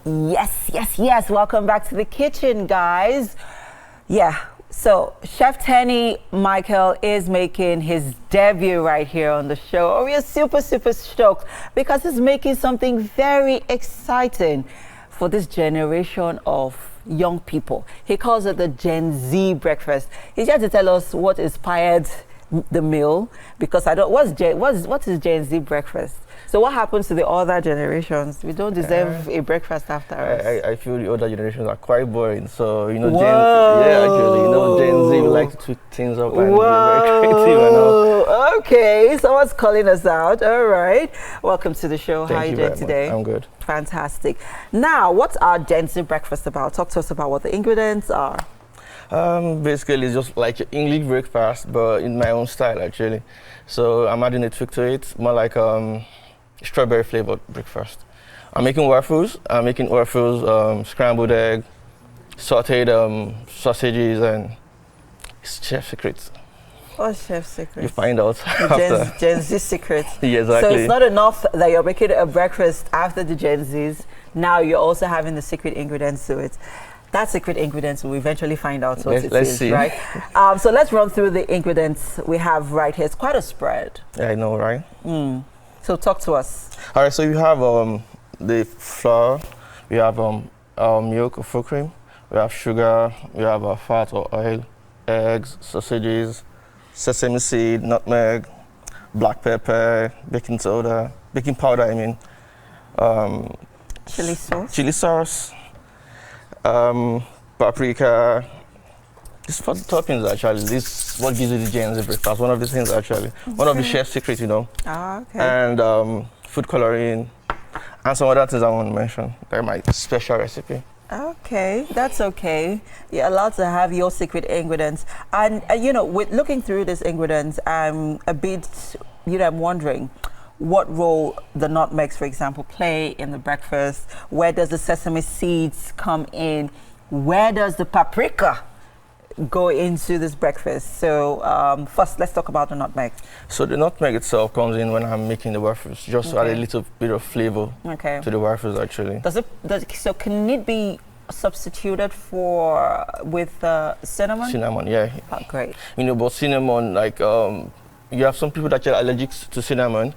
Yes. Welcome back to the kitchen, guys. Yeah, so Chef Teni Michaels is making his debut right here on the show. Oh, we are super stoked because he's making something very exciting for this generation of young people. He calls it the Gen Z breakfast. He's here to tell us what inspired the meal, because what is Gen Z breakfast? So what happens to the other generations? We don't deserve a breakfast after us. I feel the older generations are quite boring. So, you know, Whoa. Gen Z, we like to tweak things up and be very creative and all. Okay, someone's calling us out. All right. Welcome to the show. How are you doing today? I'm good. Fantastic. Now, what's our Gen Z breakfast about? Talk to us about what the ingredients are. Basically, it's just like your English breakfast, but in my own style, actually. So I'm adding a tweak to it, more like strawberry flavored breakfast. I'm making waffles. Scrambled egg, sautéed sausages, and it's chef secrets. What's chef secret? You find out after. Gen Z secret. Yeah, exactly. So it's not enough that you're making a breakfast after the Gen Zs. Now you're also having the secret ingredients to it. That secret ingredients we'll eventually find out what it is, see. Right? So let's run through the ingredients we have right here. It's quite a spread. Yeah, I know, right? So talk to us. All right, so you have the flour, we have milk or full cream, we have sugar, we have fat or oil, eggs, sausages, sesame seed, nutmeg, black pepper, baking powder, I mean, chili sauce, paprika. This for the toppings, actually. This is what gives you the Gen Z breakfast. One of the things, actually. Okay. One of the chef's secrets, you know. Okay. And food coloring, and some other things I want to mention. They're my special recipe. Okay, that's okay. You're allowed to have your secret ingredients. And, you know, with looking through these ingredients, I'm a bit, I'm wondering what role the nutmegs, for example, play in the breakfast. Where does the sesame seeds come in? Where does the paprika go into this breakfast? So first, let's talk about the nutmeg. So the nutmeg itself comes in when I'm making the waffles, just to add a little bit of flavor to the waffles, actually. So can it be substituted with cinnamon? Cinnamon, yeah. Oh, great. You know, but cinnamon, like you have some people that are allergic to cinnamon,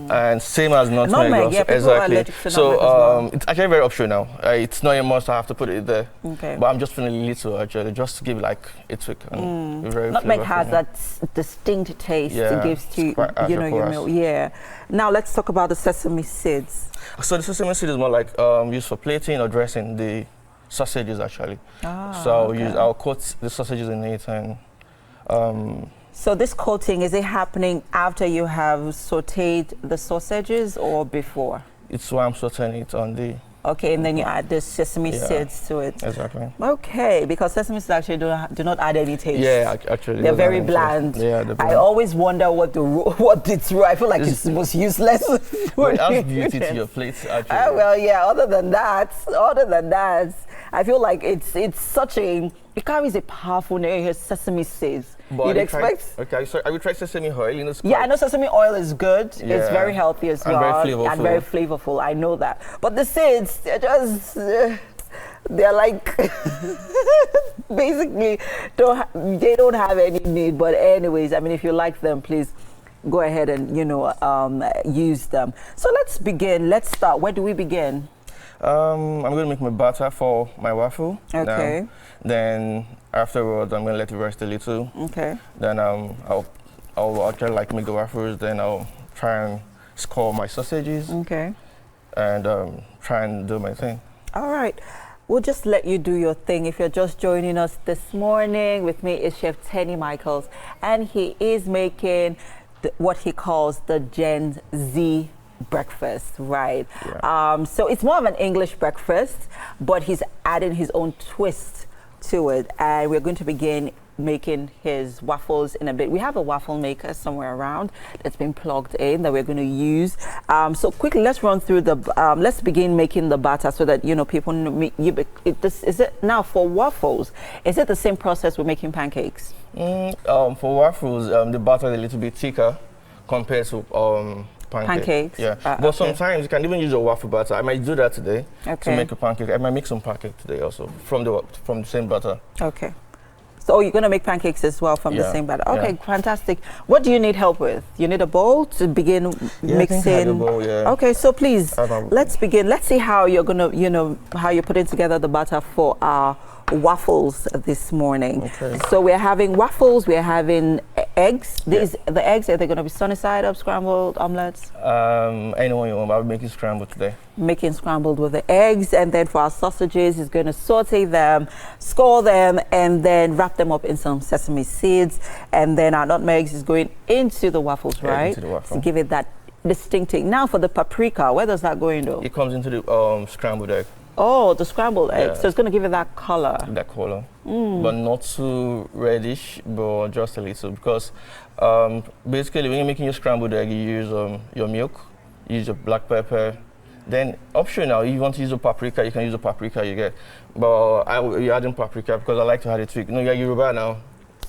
and same as nutmeg. Yeah, people are allergic to so nutmeg as well. it's actually very optional. It's not a must. I have to put it there. Okay. But I'm just feeling a little, actually, just to give like a tweak. Nutmeg has that distinct taste it gives to your meal. Yeah. Now let's talk about the sesame seeds. So the sesame seed is more like used for plating or dressing the sausages, actually. So I'll coat the sausages in it and. So this coating, is it happening after you have sautéed the sausages or before? It's why I'm sautéing it on the... Okay, and then you add the sesame seeds to it. Exactly. Okay, because sesame seeds actually do not add any taste. Yeah, actually. They're very bland. Yeah, they're bland. I always wonder what it's. I feel like it's the most useless food. It adds beauty to your plate, actually. Well, yeah. Other than that, I feel like it's such a. It carries a powerful name. Sesame seeds. You'd expect. So I would try sesame oil. You know, yeah, I know sesame oil is good. Yeah. It's very healthy as well. And very flavorful. I know that. But the seeds, they're just. They're like basically they don't have any need. But anyways, I mean, if you like them, please go ahead and use them. So let's begin. Let's start. Where do we begin? I'm going to make my batter for my waffle. Okay. Then afterwards, I'm going to let it rest a little. Okay. Then I'll actually like make the waffles. Then I'll try and score my sausages. Okay. And try and do my thing. All right. We'll just let you do your thing. If you're just joining us this morning, with me is Chef Teni Michaels, and he is making what he calls the Gen Z breakfast, right? Yeah. So it's more of an English breakfast, but he's adding his own twist to it, and we're going to begin making his waffles in a bit. We have a waffle maker somewhere around that's been plugged in that we're going to use. So quickly, let's run through the. Let's begin making the batter so that people know. Is it now for waffles? Is it the same process we're making pancakes? For waffles, the batter is a little bit thicker compared to Pancakes? Yeah, but okay. sometimes you can even use your waffle batter. I might do that today Okay. to make a pancake. I might make some pancake today also from the same batter. Okay. So you're going to make pancakes as well from the same batter. Okay, fantastic. What do you need help with? You need a bowl to begin mixing? I think I have a bowl, yeah. Okay, so please, let's begin. Let's see how you're going to, how you're putting together the batter for our waffles this morning. Okay. So we're having waffles, we're having eggs. The eggs, are they going to be sunny side up, scrambled, omelets? Anyone you want. I'll be making scrambled today. Making scrambled with the eggs, and then for our sausages, he's going to saute them, score them, and then wrap them up in some sesame seeds. And then our nutmegs is going into the waffles, right? Into the waffle. To give it that distinctive. Now for the paprika, where does that go in though? It comes into the scrambled egg. Oh, the scrambled egg. Yeah. So it's going to give it that color. That color, but not too reddish, but just a little. Because basically, when you're making your scrambled egg, you use your milk, you use your black pepper. Then optional, if you want to use a paprika, you can use a paprika you get. But you're adding paprika because I like to add it to. You're Yoruba now.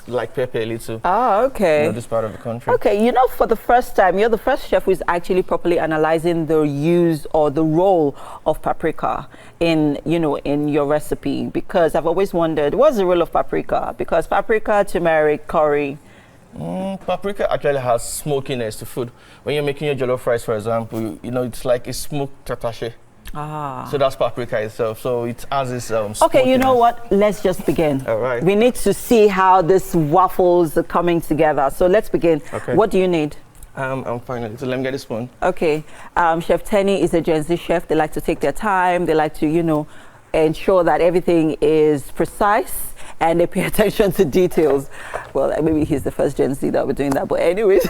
Like pepper a little. Oh, okay. This part of the country. Okay, for the first time, you're the first chef who's actually properly analyzing the use or the role of paprika in your recipe, because I've always wondered, what's the role of paprika? Because paprika, turmeric, curry. Paprika actually has smokiness to food. When you're making your jollof rice, for example, it's like a smoked tatashe. So that's paprika itself. So it has this okay, you know what? Let's just begin. All right. We need to see how these waffles are coming together. So let's begin. Okay. What do you need? I'm fine. So let me get a spoon. Okay. Chef Teni is a Gen Z chef. They like to take their time. They like to, ensure that everything is precise and they pay attention to details. Well, maybe he's the first Gen Z that we're doing that. But anyways.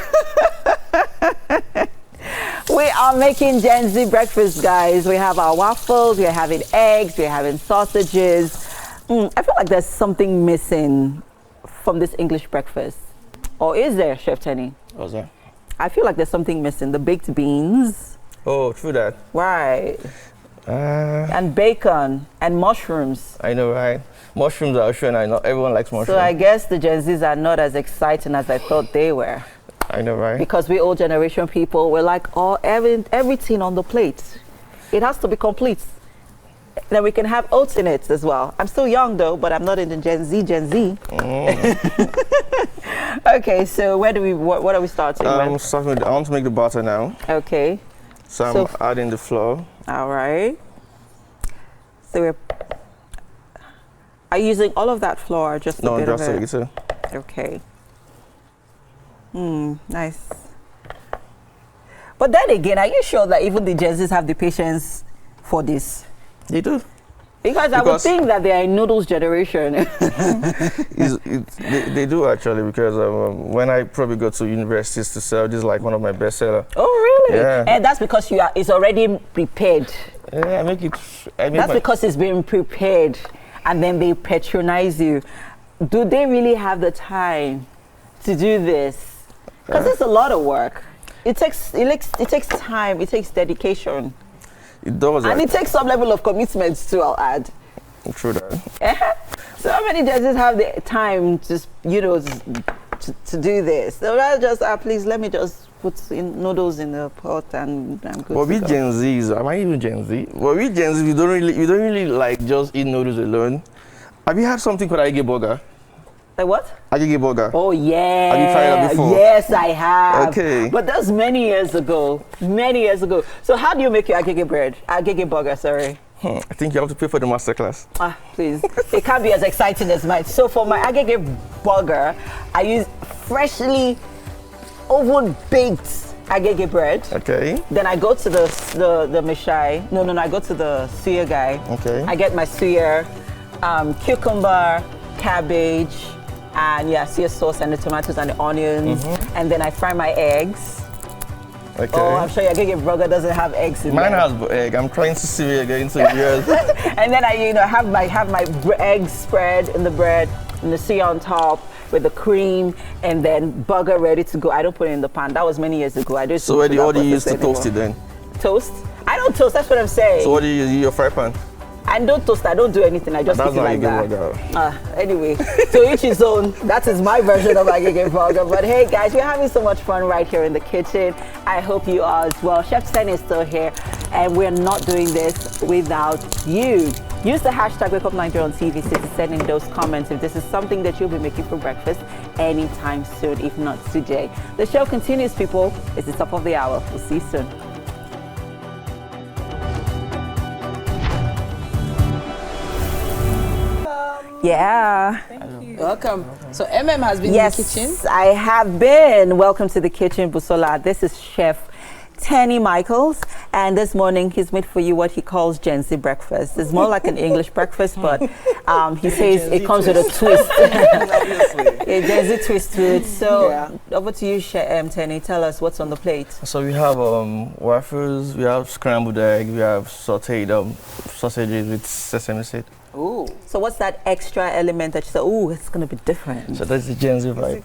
We are making Gen Z breakfast, guys. We have our waffles, we're having eggs, we're having sausages. I feel like there's something missing from this English breakfast. Or is there, Chef Teni? What's that? I feel like there's something missing. The baked beans. Oh, true that. Right. And bacon and mushrooms. I know, right? Mushrooms are sure, and I know everyone likes mushrooms. So I guess the Gen Zs are not as exciting as I thought they were. I know, right? Because we old generation people, we're like, everything on the plate. It has to be complete. Then we can have oats in it as well. I'm still young though, but I'm not in the Gen Z. Okay, so what are we starting with? I want to make the batter now. Okay. So I'm adding the flour. All right. So are you using all of that flour, just a bit of it? No, just a little. Okay. Nice. But then again, are you sure that even the Gen Zs have the patience for this? They do. Because I would think that they are a noodles generation. They do actually, because when I probably go to universities to sell, this is like one of my best sellers. Oh, really? Yeah. And that's because it's already prepared. Yeah, That's because it's been prepared, and then they patronize you. Do they really have the time to do this? Because it's a lot of work. It takes time. It takes dedication. It does. And it takes some level of commitment too, I'll add. True that. So how many judges have the time to do this? So rather just, please let me just put noodles in the pot and I'm good. Well, we Gen Zs, am I even Gen Z? Well, we Gen Z, we don't really like just eat noodles alone. Have you had something called Agege burger? Like what? Agege burger. Oh yeah. Have you tried that before? Yes, I have. Okay. But that's many years ago. Many years ago. So how do you make your agege bread? Agege burger, sorry. I think you have to pay for the masterclass. Please. It can't be as exciting as mine. So for my agege burger, I use freshly oven baked agege bread. Okay. Then I go to the mishai. No, I go to the suya guy. Okay. I get my suya, cucumber, cabbage, and suya sauce and the tomatoes and the onions. And then I fry my eggs. Okay. Oh, I'm sure your agege burger doesn't have eggs in Mine there. has egg. I'm trying to see where you're getting to yours. And then I, have my eggs spread in the bread, and the suya on top with the cream, and then burger ready to go. I don't put it in the pan. That was many years ago. I don't. So what do you use to toast it then? Toast? I don't toast. That's what I'm saying. So what do you use? Your fry pan? And don't toast, I don't do anything, I just That's eat it not like a that. good Anyway, to each his own. That is my version of agege burger. But hey guys, we're having so much fun right here in the kitchen. I hope you are as well. Chef Teni is still here, and we're not doing this without you. Use the hashtag WakeUpNigeria on TVC to send in those comments if this is something that you'll be making for breakfast anytime soon, if not today. The show continues, people. It's the top of the hour. We'll see you soon. Yeah. Thank you. Welcome. So has been Yes, in the kitchen. I have been. Welcome to the kitchen, Busola. This is Chef Teni Michaels, and this morning he's made for you what he calls Gen Z breakfast. It's more like an English breakfast, but he says it comes with a twist. A Gen Z twist to it. So over to you, Chef Teni. Tell us what's on the plate. So we have waffles, we have scrambled egg, we have sauteed sausages with sesame seed. Ooh. So what's that extra element that you say, ooh, it's going to be different? So that's the Gen Z vibe.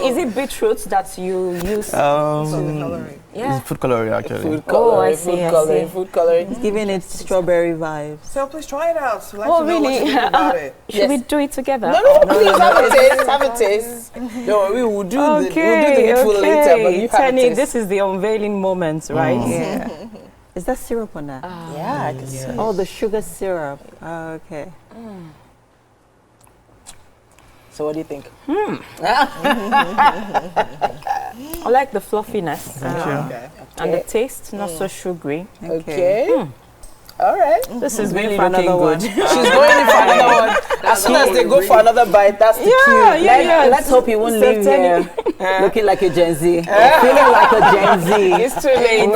Is it beetroot that you use? It's food coloring actually. Food coloring, food coloring. It's giving it strawberry vibes. So please try it out. So Oh, really? What you think about it. Should we do it together? No, please have a taste. Have a taste. No, we will do the needful later, but you have a Teni, taste. this is the unveiling moment, right? Yeah. Is that syrup on that? Yeah, I can see. Oh, the sugar syrup. Oh, okay. So what do you think? I like the fluffiness Okay. and the taste, not so sugary. Okay. All right. This is really for looking another good. one. She's going in for another one. As soon as they go for another bite, that's the cue. Let's hope you won't leave here looking like a Gen Z. Feeling like a Gen Z. It's too late.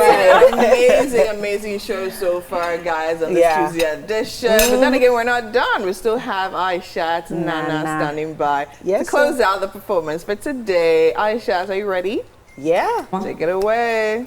Amazing show so far, guys, on this Tuesday edition. But then again, we're not done. We still have Aisha and Nana standing by to close out the performance. But today, Aisha, are you ready? Yeah. Take it away.